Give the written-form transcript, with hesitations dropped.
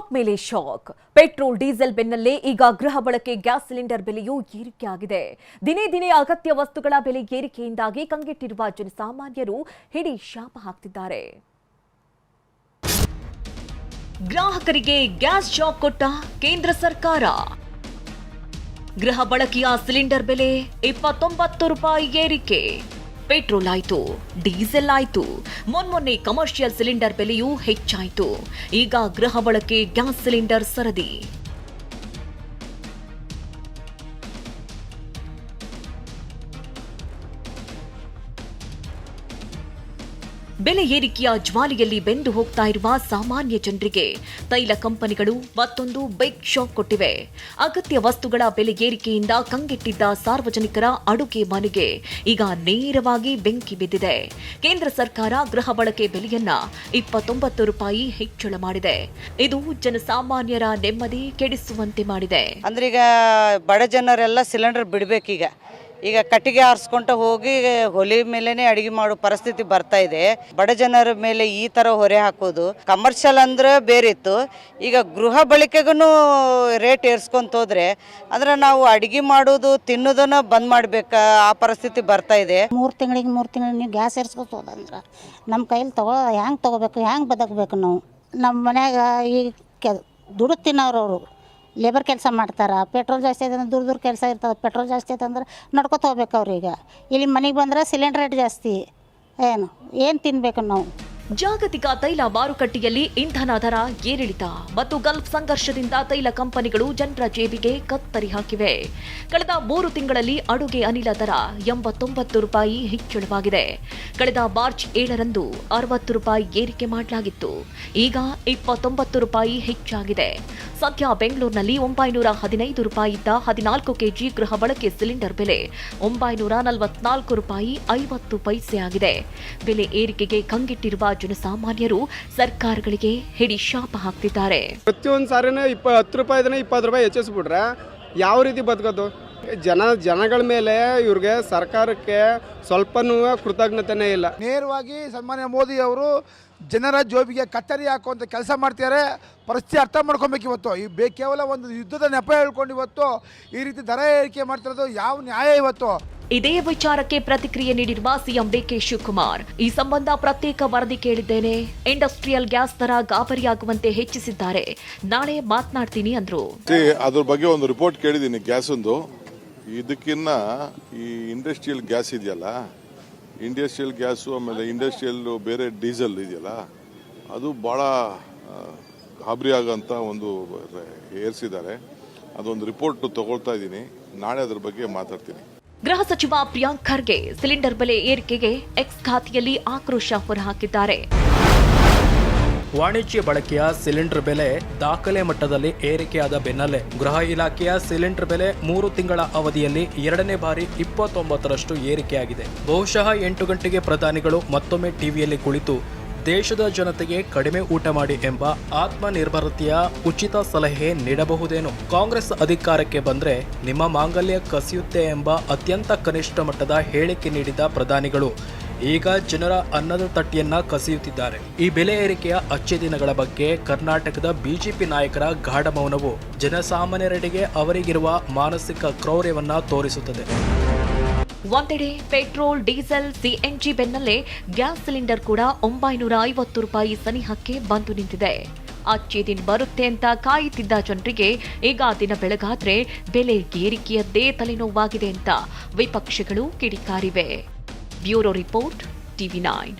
Shock ಮೇಲೆ shock. Petrol diesel ಬೆನ್ನಲ್ಲೇ ಈಗ ಗೃಹ ಬಳಕೆ ಗ್ಯಾಸ್ ಸಿಲಿಂಡರ್ ಬೆಲೆಯೂ ಏರಿಕೆಯಾಗಿದೆ. ದಿನೇ ದಿನೇ ಅಗತ್ಯ ವಸ್ತುಗಳ ಬೆಲೆ ಏರಿಕೆಯಿಂದಾಗಿ ಕಂಗೆಟ್ಟಿರುವ ಜನಸಾಮಾನ್ಯರು ಹಿಡಿ ಶಾಪ ಹಾಕ್ತಿದ್ದಾರೆ. ಗ್ರಾಹಕರಿಗೆ ಗ್ಯಾಸ್ ಶಾಕ್ ಕೊಟ್ಟ ಕೇಂದ್ರ ಸರ್ಕಾರ. ಗೃಹ ಬಳಕೆಯ ಸಿಲಿಂಡರ್ ಬೆಲೆ 29 ರೂಪಾಯಿ ಏರಿಕೆ. ಪೆಟ್ರೋಲ್ ಆಯ್ತು, ಡೀಸೆಲ್ ಆಯ್ತು, ಮೊನ್ನೆ ಕಮರ್ಷಿಯಲ್ ಸಿಲಿಂಡರ್ ಬೆಲೆಯೂ ಹೆಚ್ಚಾಯ್ತು. ಈಗ ಗೃಹ ಬಳಕೆ ಗ್ಯಾಸ್ ಸಿಲಿಂಡರ್ ಸರದಿ. ಬೆಲೆ ಏರಿಕೆಯ ಜ್ವಾಲೆಯಲ್ಲಿ ಬೆಂದು ಹೋಗ್ತಾ ಇರುವ ಸಾಮಾನ್ಯ ಜನರಿಗೆ ತೈಲ ಕಂಪನಿಗಳು ಮತ್ತೊಂದು ಬಿಗ್ ಶಾಕ್ ಕೊಟ್ಟಿವೆ. ಅಗತ್ಯ ವಸ್ತುಗಳ ಬೆಲೆ ಏರಿಕೆಯಿಂದ ಕಂಗೆಟ್ಟಿದ್ದ ಸಾರ್ವಜನಿಕರ ಅಡುಗೆ ಮನೆಗೆ ಈಗ ನೇರವಾಗಿ ಬೆಂಕಿ ಬಿದ್ದಿದೆ. ಕೇಂದ್ರ ಸರ್ಕಾರ ಗೃಹ ಬಳಕೆ ಬೆಲೆಯನ್ನ 29 ರೂಪಾಯಿ ಹೆಚ್ಚಳ ಮಾಡಿದೆ. ಇದು ಜನಸಾಮಾನ್ಯರ ನೆಮ್ಮದಿ ಕೆಡಿಸುವಂತೆ ಮಾಡಿದೆ. ಅಂದ್ರೆ ಈಗ ಬಡ ಜನರೆಲ್ಲ ಸಿಲಿಂಡರ್ ಬಿಡಬೇಕೀಗ. ಈಗ ಕಟ್ಟಿಗೆ ಆರಿಸ್ಕೊಂತ ಹೋಗಿ ಹೊಲಿ ಮೇಲೆನೆ ಅಡಿಗೆ ಮಾಡೋ ಪರಿಸ್ಥಿತಿ ಬರ್ತಾ ಇದೆ. ಬಡ ಜನರ ಮೇಲೆ ಈ ತರ ಹೊರೆ ಹಾಕೋದು ಕಮರ್ಷಿಯಲ್ ಅಂದ್ರೆ ಬೇರೆ ಇತ್ತು. ಈಗ ಗೃಹ ಬಳಕೆಗೂ ರೇಟ್ ಏರ್ಸ್ಕೊಂತ ಹೋದ್ರೆ ಅಂದ್ರೆ ನಾವು ಅಡಿಗೆ ಮಾಡೋದು ತಿನ್ನೋದನ್ನ ಬಂದ್ ಮಾಡ್ಬೇಕಾ ಆ ಪರಿಸ್ಥಿತಿ ಬರ್ತಾ ಇದೆ. 3 ತಿಂಗಳಿಗೆ ನೀವು ಗ್ಯಾಸ್ ಏರ್ಸ್ಕೊತ ಹೋದಂದ್ರೆ ನಮ್ಮ ಕೈಲಿ ಹ್ಯಾಂಗೆ ತಗೋಬೇಕು, ಹ್ಯಾಂಗೆ ಬದುಕಬೇಕು ನಾವು? ನಮ್ಮ ಮನ್ಯಾಗ ಈ ದುಡ್ಡು ತಿನ್ನೋರು ಲೇಬರ್ ಕೆಲಸ ಮಾಡ್ತಾರೆ. ಪೆಟ್ರೋಲ್ ಜಾಸ್ತಿ ಆಯ್ತು ಅಂದ್ರೆ ದೂರ ಕೆಲಸ ಇರ್ತದೆ. ಪೆಟ್ರೋಲ್ ಜಾಸ್ತಿ ಆಯ್ತು ಅಂದ್ರೆ ನಡ್ಕೊತ ಹೋಗ್ಬೇಕು ಅವ್ರೀಗ. ಇಲ್ಲಿ ಮನೆಗೆ ಬಂದರೆ ಸಿಲಿಂಡರ್ ರೇಟ್ ಜಾಸ್ತಿ. ಏನು ತಿನ್ಬೇಕು ನಾವು? ಜಾಗತಿಕ ತೈಲ ಮಾರುಕಟ್ಟೆಯಲ್ಲಿ ಇಂಧನ ದರ ಏರಿಳಿತ ಮತ್ತು ಗಲ್ಫ್ ಸಂಘರ್ಷದಿಂದ ತೈಲ ಕಂಪನಿಗಳು ಜನರ ಜೇಬಿಗೆ ಕತ್ತರಿ ಹಾಕಿವೆ. ಕಳೆದ 3 ತಿಂಗಳಲ್ಲಿ ಅಡುಗೆ ಅನಿಲ ದರ 89 ರೂಪಾಯಿ ಹೆಚ್ಚಳವಾಗಿದೆ. ಕಳೆದ ಮಾರ್ಚ್ 7ರಂದು 60 ರೂಪಾಯಿ ಏರಿಕೆ ಮಾಡಲಾಗಿತ್ತು. ಈಗ 29 ರೂಪಾಯಿ ಹೆಚ್ಚಾಗಿದೆ. ಸದ್ಯ ಬೆಂಗಳೂರಿನಲ್ಲಿ 915 ರೂಪಾಯಿ ಇದ್ದ 14 ಕೆಜಿ ಗೃಹ ಬಳಕೆ ಸಿಲಿಂಡರ್ ಬೆಲೆ 944 ರೂಪಾಯಿ 50 ಪೈಸೆ ಆಗಿದೆ. ಬೆಲೆ ಏರಿಕೆಗೆ ಕಂಗೆಟ್ಟಿರುವ ಜನಸಾಮಾನ್ಯರು ಸರ್ಕಾರಗಳಿಗೆ ಹಿಡಿ ಶಾಪ ಹಾಕ್ತಿದ್ದಾರೆ. ಪ್ರತಿಯೊಂದು ಸಾರಿನ 10 ರೂಪಾಯಿದನ್ನ 20 ರೂಪಾಯಿ ಹೆಚ್ಚಿಸ್ಬಿಟ್ರೆ ಯಾವ ರೀತಿ ಬದುಕೋದು? ಜನಗಳ ಮೇಲೆ ಇವ್ರಿಗೆ ಸರ್ಕಾರಕ್ಕೆ ಸ್ವಲ್ಪನೂ ಕೃತಜ್ಞತೆನೇ ಇಲ್ಲ. ನೇರವಾಗಿ ಸನ್ಮಾನ್ಯ ಮೋದಿ ಅವರು ಜನರ ಜೋಬಿಗೆ ಕತ್ತರಿ ಹಾಕುವಂಥ ಕೆಲಸ ಮಾಡ್ತಿದ್ದಾರೆ. ಪರಿಸ್ಥಿತಿ ಅರ್ಥ ಮಾಡ್ಕೊಬೇಕು. ಇವತ್ತು ಈ ಕೇವಲ ಒಂದು ಯುದ್ಧದ ನೆಪ ಹೇಳ್ಕೊಂಡು ಇವತ್ತು ಈ ರೀತಿ ದರ ಏರಿಕೆ ಮಾಡ್ತಿರೋದು ಯಾವ ನ್ಯಾಯ? ಇವತ್ತು ಇದೇ ವಿಚಾರಕ್ಕೆ ಪ್ರತಿಕ್ರಿಯೆ ನೀಡಿರುವ ಸಿಎಂ ಡಿಕೆ ಶಿವಕುಮಾರ್, ಈ ಸಂಬಂಧ ಪ್ರತ್ಯೇಕ ವರದಿ ಕೇಳಿದ್ದೇನೆ. ಇಂಡಸ್ಟ್ರಿಯಲ್ ಗ್ಯಾಸ್ ದರ ಗಾಬರಿಯಾಗುವಂತೆ ಹೆಚ್ಚಿಸಿದ್ದಾರೆ. ನಾಳೆ ಮಾತನಾಡ್ತೀನಿ ಅಂದ್ರು. ಅದ್ರ ಬಗ್ಗೆ ಒಂದು ರಿಪೋರ್ಟ್ ಕೇಳಿದ್ದೀನಿ ಗ್ಯಾಸ್ ಒಂದು. ಇದಕ್ಕಿನ್ನ ಈ ಇಂಡಸ್ಟ್ರಿಯಲ್ ಗ್ಯಾಸ್ ಇದೆಯಲ್ಲ, ಇಂಡಸ್ಟ್ರಿಯಲ್ ಗ್ಯಾಸು ಆಮೇಲೆ ಇಂಡಸ್ಟ್ರಿಯಲ್ ಬೇರೆ ಡೀಸೆಲ್ ಇದೆಯಲ್ಲ, ಅದು ಬಹಳ ಗಾಬರಿ ಆಗಂತ ಒಂದು ಏರಿಸಿದ್ದಾರೆ. ಅದೊಂದು ರಿಪೋರ್ಟ್ ತಗೊಳ್ತಾ ಇದ್ದೀನಿ. ನಾಳೆ ಅದ್ರ ಬಗ್ಗೆ ಮಾತಾಡ್ತೀನಿ. ಗೃಹ ಸಚಿವ ಪ್ರಿಯಾಂಕ್ ಖರ್ಗೆ ಸಿಲಿಂಡರ್ ಬೆಲೆ ಏರಿಕೆಗೆ ಎಕ್ಸ್ ಖಾತೆಯಲ್ಲಿ ಆಕ್ರೋಶ ಹೊರಹಾಕಿದ್ದಾರೆ. ವಾಣಿಜ್ಯ ಬಳಕೆಯ ಸಿಲಿಂಡರ್ ಬೆಲೆ ದಾಖಲೆ ಮಟ್ಟದಲ್ಲಿ ಏರಿಕೆಯಾದ ಬೆನ್ನಲ್ಲೇ ಗೃಹ ಇಲಾಖೆಯ ಸಿಲಿಂಡರ್ ಬೆಲೆ 3 ತಿಂಗಳ ಅವಧಿಯಲ್ಲಿ 2ನೇ ಬಾರಿ 29ರಷ್ಟು ಏರಿಕೆಯಾಗಿದೆ. ಬಹುಶಃ 8 ಗಂಟೆಗೆ ಪ್ರಧಾನಿಗಳು ಮತ್ತೊಮ್ಮೆ ಟಿವಿಯಲ್ಲಿ ಕುಳಿತು ದೇಶದ ಜನತೆಗೆ ಕಡಿಮೆ ಊಟ ಮಾಡಿ ಎಂಬ ಆತ್ಮನಿರ್ಭರತೆಯ ಉಚಿತ ಸಲಹೆ ನೀಡಬಹುದೇನೋ? ಕಾಂಗ್ರೆಸ್ ಅಧಿಕಾರಕ್ಕೆ ಬಂದ್ರೆ ನಿಮ್ಮ ಮಾಂಗಲ್ಯ ಕಸಿಯುತ್ತೆ ಎಂಬ ಅತ್ಯಂತ ಕನಿಷ್ಠ ಮಟ್ಟದ ಹೇಳಿಕೆ ನೀಡಿದ ಪ್ರಧಾನಿಗಳು ಈಗ ಜನರ ಅನ್ನದ ತಟ್ಟಿಯನ್ನ ಕಸಿಯುತ್ತಿದ್ದಾರೆ. ಈ ಬೆಲೆ ಏರಿಕೆಯ ಅಚ್ಚೆ ದಿನಗಳ ಬಗ್ಗೆ ಕರ್ನಾಟಕದ ಬಿಜೆಪಿ ನಾಯಕರ ಗಾಢ ಮೌನವು ಜನಸಾಮಾನ್ಯರೆಡೆಗೆ ಅವರಿಗಿರುವ ಮಾನಸಿಕ ಕ್ರೌರ್ಯವನ್ನ ತೋರಿಸುತ್ತದೆ. ಒಂದೆಡೆ ಪೆಟ್ರೋಲ್, ಡೀಸೆಲ್, ಸಿಎನ್ಜಿ ಬೆನ್ನಲ್ಲೇ ಗ್ಯಾಸ್ ಸಿಲಿಂಡರ್ ಕೂಡ 950 ರೂಪಾಯಿ ಸನಿಹಕ್ಕೆ ಬಂದು ನಿಂತಿದೆ. ಅಚ್ಚೆ ದಿನ ಬರುತ್ತೆ ಅಂತ ಕಾಯುತ್ತಿದ್ದ ಜನರಿಗೆ ಈಗ ದಿನ ಬೆಳಗಾದ್ರೆ ಬೆಲೆ ಏರಿಕೆಯದ್ದೇ ತಲೆನೋವಾಗಿದೆ ಅಂತ ವಿಪಕ್ಷಗಳು ಕಿಡಿಕಾರಿವೆ. Bureau report, TV9.